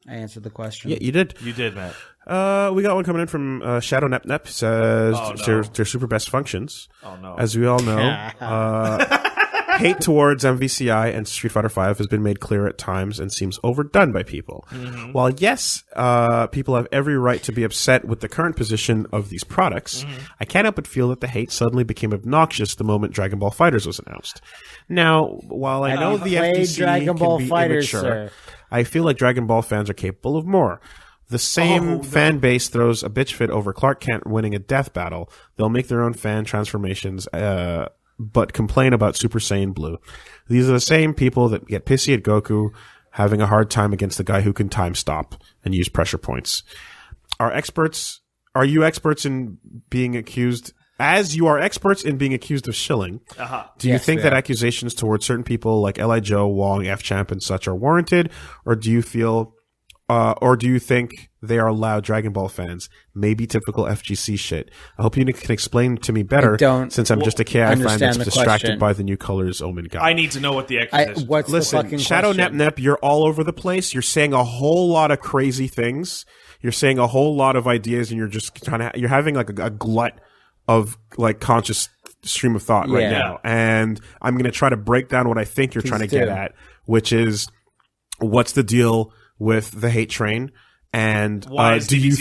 I answered the question. Yeah, you did. You did, Matt. We got one coming in from Shadow Nep Nep. Says their super best functions. Oh no! As we all know, hate towards MVCI and Street Fighter V has been made clear at times and seems overdone by people. Mm-hmm. While yes, people have every right to be upset with the current position of these products, I can't help but feel that the hate suddenly became obnoxious the moment Dragon Ball FighterZ was announced. Now, while I know the FTC Dragon Ball can be FighterZ, immature, sir. I feel like Dragon Ball fans are capable of more. The same fan base throws a bitch fit over Clark Kent winning a death battle. They'll make their own fan transformations, but complain about Super Saiyan Blue. These are the same people that get pissy at Goku having a hard time against the guy who can time stop and use pressure points. Are you experts in being accused, as you are experts in being accused of shilling, do you think that accusations towards certain people like L.I. Joe, Wong, F-Champ, and such are warranted, or do you think they are loud Dragon Ball fans? Maybe typical FGC shit. I hope you can explain to me better, since I'm just a KI fan that's distracted by the new colors Omen got. I need to know what the accusation is. Listen, Shadow Nep Nep, you're all over the place. You're saying a whole lot of crazy things. You're saying a whole lot of ideas, and you're just you're having like a glut of like conscious stream of thought right now. And I'm going to try to break down what I think you're trying to get at, which is what's the deal with the hate train, and do you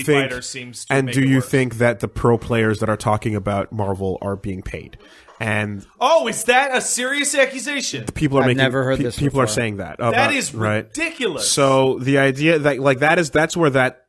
think that the pro players that are talking about Marvel are being paid? And is that a serious accusation? People are I've never heard this. People are saying that. That is ridiculous. Right? So the idea that that's where that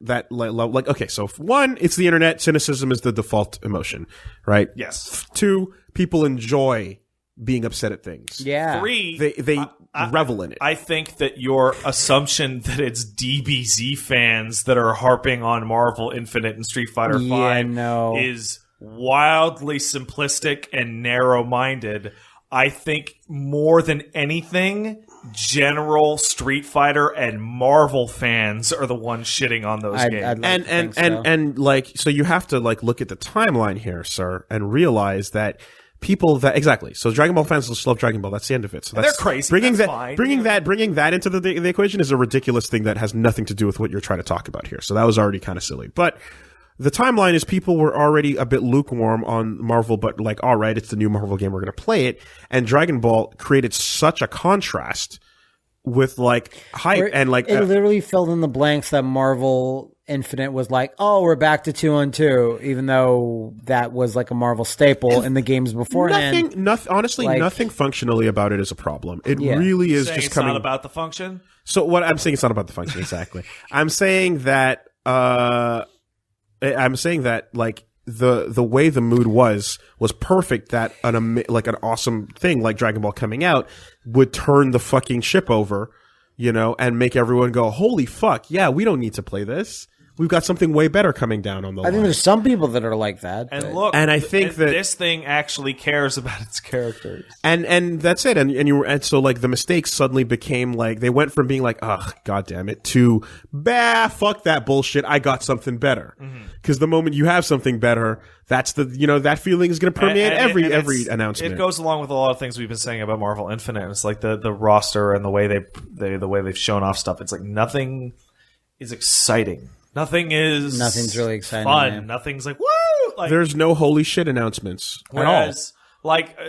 okay. So one, it's the internet. Cynicism is the default emotion, right? Yes. Two, people enjoy being upset at things. Yeah. Three, they revel in it. I think that your assumption that it's DBZ fans that are harping on Marvel Infinite and Street Fighter V is wildly simplistic and narrow-minded. I think more than anything, general Street Fighter and Marvel fans are the ones shitting on those games. So you have to look at the timeline here, sir, and realize that so Dragon Ball fans just love Dragon Ball. That's the end of it. So they're crazy. Bringing that into the equation is a ridiculous thing that has nothing to do with what you're trying to talk about here. So that was already kind of silly. But the timeline is people were already a bit lukewarm on Marvel, but all right, it's the new Marvel game, we're going to play it. And Dragon Ball created such a contrast with hype and it literally filled in the blanks that Marvel Infinite was we're back to 2-on-2, even though that was a Marvel staple in the games beforehand. Nothing functionally about it is a problem. It really is just coming. It's not about the function. So what I'm saying, it's not about the function exactly. I'm saying that the way the mood was perfect. That an awesome thing like Dragon Ball coming out would turn the fucking ship over, and make everyone go, holy fuck, yeah, we don't need to play this. We've got something way better coming down on the line. I think there's some people that are like that. And look, I think that this thing actually cares about its characters. And that's it. And so the mistakes suddenly became they went from being ugh, god damn it, to fuck that bullshit, I got something better. Because the moment you have something better, that's that feeling is going to permeate every announcement. It goes along with a lot of things we've been saying about Marvel Infinite. It's the roster and the way they've shown off stuff. It's nothing is exciting. Nothing's really exciting. Fun. Man. Nothing's woo! There's no holy shit announcements at all.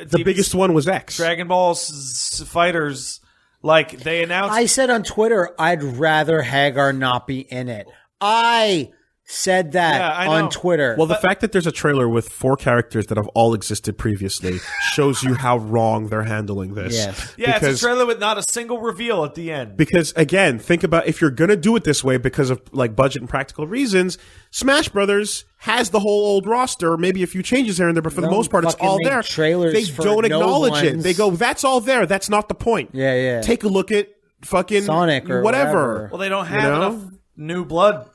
The biggest one was X. Dragon Ball Fighters, they announced. I said on Twitter, I'd rather Hagar not be in it. I said that on Twitter. Well, the fact that there's a trailer with 4 characters that have all existed previously shows you how wrong they're handling this. Yes. Yeah, it's a trailer with not a single reveal at the end. Because, again, think about if you're going to do it this way because of budget and practical reasons, Smash Brothers has the whole old roster, maybe a few changes here and there, but for the most part, it's all there. They don't acknowledge it. They go, that's all there. That's not the point. Yeah. Take a look at fucking Sonic or whatever. Well, they don't have enough new blood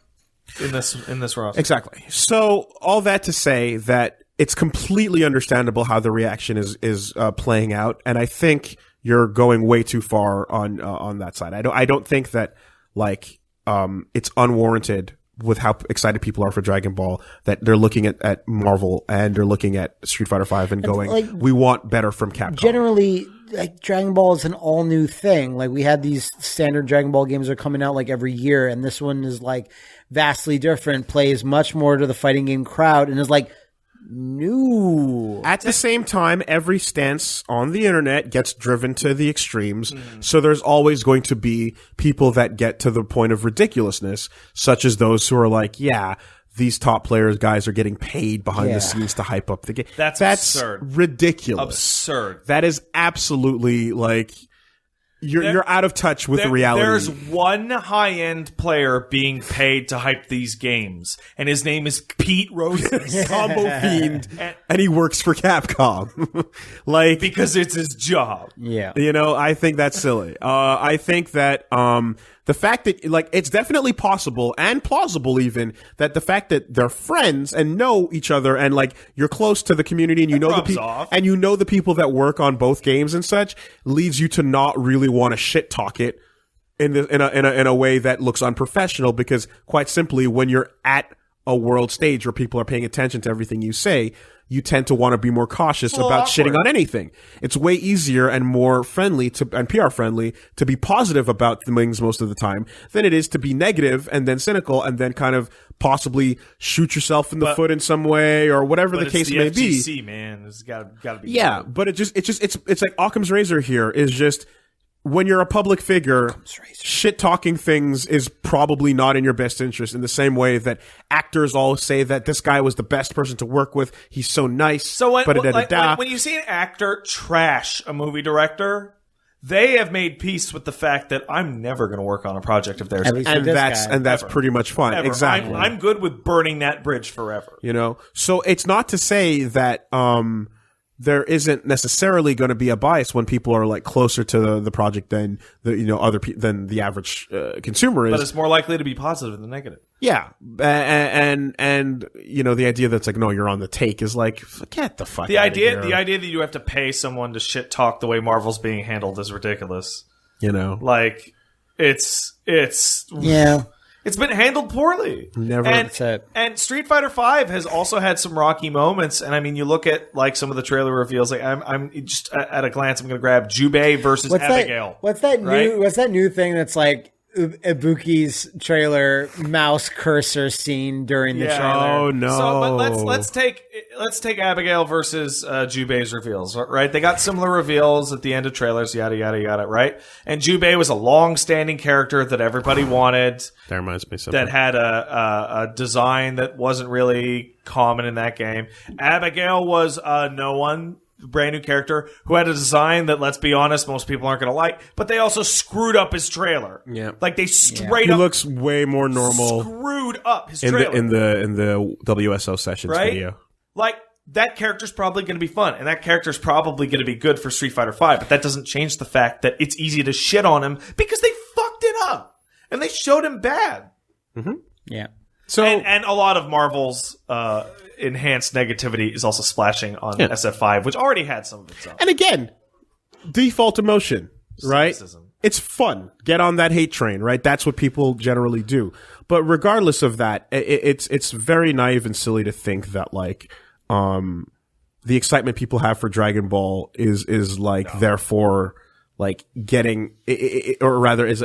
in this roster. Exactly. So all that to say that it's completely understandable how the reaction is playing out, and I think you're going way too far on that side. I don't think that it's unwarranted with how excited people are for Dragon Ball, that they're looking at Marvel and they're looking at Street Fighter V and going, we want better from Capcom. Generally, like Dragon Ball is an all new thing. Like we had these standard Dragon Ball games are coming out like every year, and this one is like vastly different, plays much more to the fighting game crowd, and is like new. At the same time, every stance on the internet gets driven to the extremes, so there's always going to be people that get to the point of ridiculousness, such as those who are like, yeah, these top players guys are getting paid behind the scenes to hype up the game. That's absurd. Ridiculous. Absurd. That is absolutely like you're out of touch with reality. There's one high-end player being paid to hype these games, and his name is Pete Rosas. Combo Fiend, and he works for Capcom. Like, because it's his job. Yeah. You know, I think that's silly. I think that the fact that, like, it's definitely possible and plausible even that the fact that they're friends and know each other and, like, you're close to the community and you know the people and you know the people that work on both games and such leads you to not really want to shit talk it in a way that looks unprofessional, because quite simply, when you're at a world stage where people are paying attention to everything you say, you tend to want to be more cautious about shitting on anything. It's way easier and more friendly and PR friendly to be positive about things most of the time than it is to be negative and then cynical and then kind of possibly shoot yourself in the foot in some way or whatever the case may be. FGC, man, it's gotta be. Yeah, good. but it's like Occam's razor here is just, when you're a public figure, shit talking things is probably not in your best interest, in the same way that actors all say that this guy was the best person to work with. He's so nice. So when you see an actor trash a movie director, they have made peace with the fact that I'm never going to work on a project of theirs. And that's pretty much fine. Ever. Exactly. I'm good with burning that bridge forever. You know? So it's not to say that, there isn't necessarily going to be a bias when people are like closer to the project than than the average consumer is. But it's more likely to be positive than negative. Yeah, and you know, the idea that's like, no, you're on the take is like, get the fuck. The idea that you have to pay someone to shit talk the way Marvel's being handled is ridiculous. You know, like it's It's been handled poorly. And Street Fighter V has also had some rocky moments. And I mean, you look at like some of the trailer reveals. Like I'm just at a glance, I'm going to grab Jubei versus Abigail. What's that new thing that's like Ibuki's trailer mouse cursor scene during the trailer? Oh no! So, but let's take Abigail versus Jubei's reveals. Right? They got similar reveals at the end of trailers. Yada yada yada. Right? And Jubei was a long-standing character that everybody wanted. That reminds me of something. That had a design that wasn't really common in that game. Abigail was no one. Brand new character who had a design that, let's be honest, most people aren't going to like, but they also screwed up his trailer. Yeah. Like they straight up. He looks way more normal. Screwed up his trailer. In the WSO sessions video. Like that character's probably going to be fun, and that character's probably going to be good for Street Fighter V, but that doesn't change the fact that it's easy to shit on him because they fucked it up. And they showed him bad. Mm-hmm. Yeah. So and a lot of Marvel's enhanced negativity is also splashing on SF5, which already had some of its own. And again, default emotion, right? Cynicism. It's fun. Get on that hate train, right? That's what people generally do. But regardless of that, it's very naive and silly to think that like the excitement people have for Dragon Ball is like therefore like getting or rather is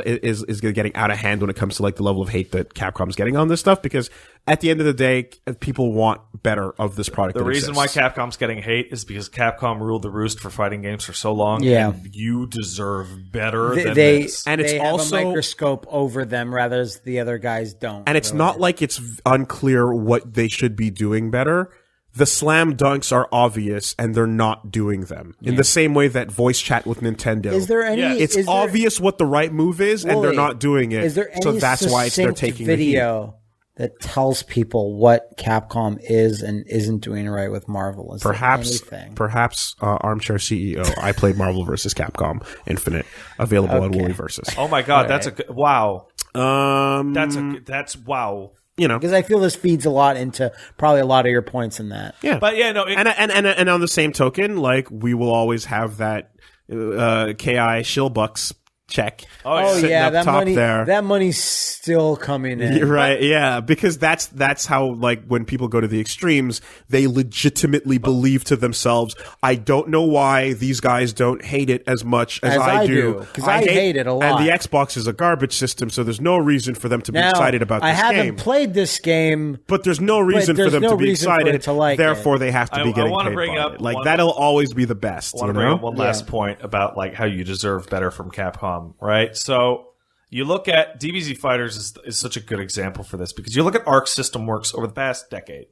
getting out of hand when it comes to like the level of hate that Capcom's getting on this stuff, because at the end of the day, people want better of this product. The reason why Capcom's getting hate is because Capcom ruled the roost for fighting games for so long. Yeah. And you deserve better than this. And they have a microscope over them, rather as the other guys don't. And it's not like it's unclear what they should be doing better. The slam dunks are obvious, and they're not doing them. In the same way that voice chat with Nintendo. Is there any? It's obvious what the right move is, and they're not doing it. Is there any so that's why they're taking video that tells people what Capcom is and isn't doing right with Marvel? Is perhaps Armchair CEO. I played Marvel vs. Capcom Infinite, available on Woollyversus. Oh my god, that's a good, wow. That's wow. You know, because I feel this feeds a lot into probably a lot of your points in that. Yeah, but yeah, no, and on the same token, like we will always have that KI Shillbucks check. Oh yeah, that money. That money's still coming in. You're right, yeah, because that's how, like, when people go to the extremes, they legitimately believe to themselves, I don't know why these guys don't hate it as much as I do. Because I hate it a lot. And the Xbox is a garbage system, so there's no reason for them to be excited about this game. I haven't played this game. But there's no reason for them to be excited, therefore they have to be getting paid for it. Like, that'll always be the best, I want to bring up one last point about, like, how you deserve better from Capcom, right? So you look at DBZ Fighters is such a good example for this, because you look at Arc System Works over the past decade.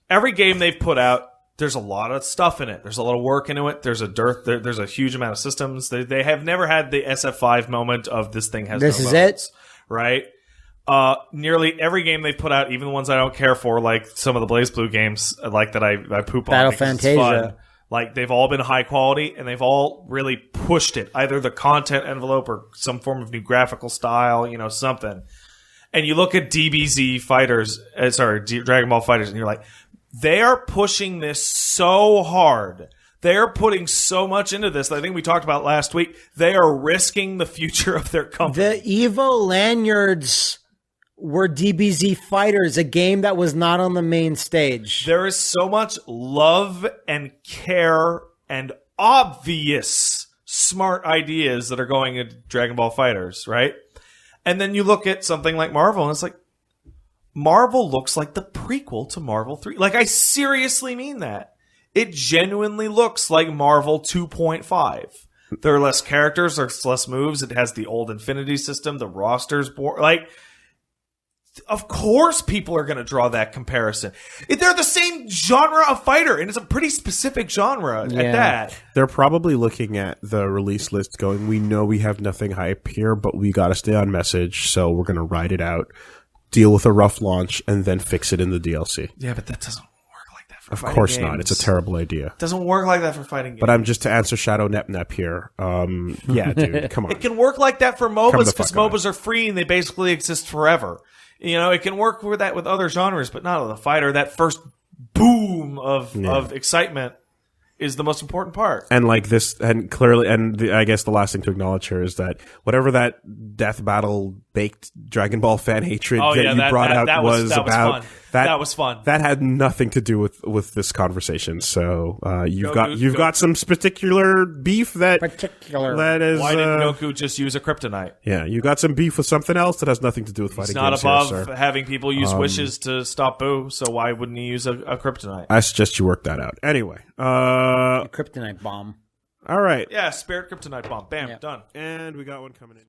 Every game they've put out, there's a lot of stuff in it. There's a lot of work into it. There's a huge amount of systems. They have never had the SF5 moment of this thing has this no is bones, it, right? Nearly every game they put out, even the ones I don't care for, like some of the BlazBlue games, like that I poop on. Battle Fantasia. Like, they've all been high quality, and they've all really pushed it, either the content envelope or some form of new graphical style, you know, something. And you look at DBZ Fighters, Dragon Ball Fighters, and you're like, they are pushing this so hard. They're putting so much into this. I think we talked about last week. They are risking the future of their company. The Evo lanyards were DBZ Fighters, a game that was not on the main stage. There is so much love and care and obvious smart ideas that are going into Dragon Ball Fighters, right? And then you look at something like Marvel, and it's like, Marvel looks like the prequel to Marvel 3. Like, I seriously mean that. It genuinely looks like Marvel 2.5. There are less characters, there's less moves. It has the old Infinity system, the roster's like, of course people are going to draw that comparison. They're the same genre of fighter, and it's a pretty specific genre at that. They're probably looking at the release list going, we know we have nothing hype here, but we got to stay on message, so we're going to ride it out, deal with a rough launch, and then fix it in the DLC. Yeah, but that doesn't work like that for fighting Of course games. Not. It's a terrible idea. It doesn't work like that for fighting games. But I'm just to answer Shadow Nep here. Yeah, dude, come on. It can work like that for MOBAs, because MOBAs are free and they basically exist forever. You know, it can work with that with other genres, but not with a fighter. That first boom of excitement is the most important part. And like this, and clearly, I guess the last thing to acknowledge here is that whatever that Death Battle baked Dragon Ball fan hatred you brought out was about. Fun. That was fun. That had nothing to do with this conversation. So you've got some particular beef that is. Why didn't Goku just use a kryptonite? Yeah, you got some beef with something else that has nothing to do with fighting games. He's not above having people use wishes to stop Boo. So why wouldn't he use a kryptonite? I suggest you work that out. Anyway, a kryptonite bomb. All right. Yeah, spared kryptonite bomb. Bam, done. And we got one coming in.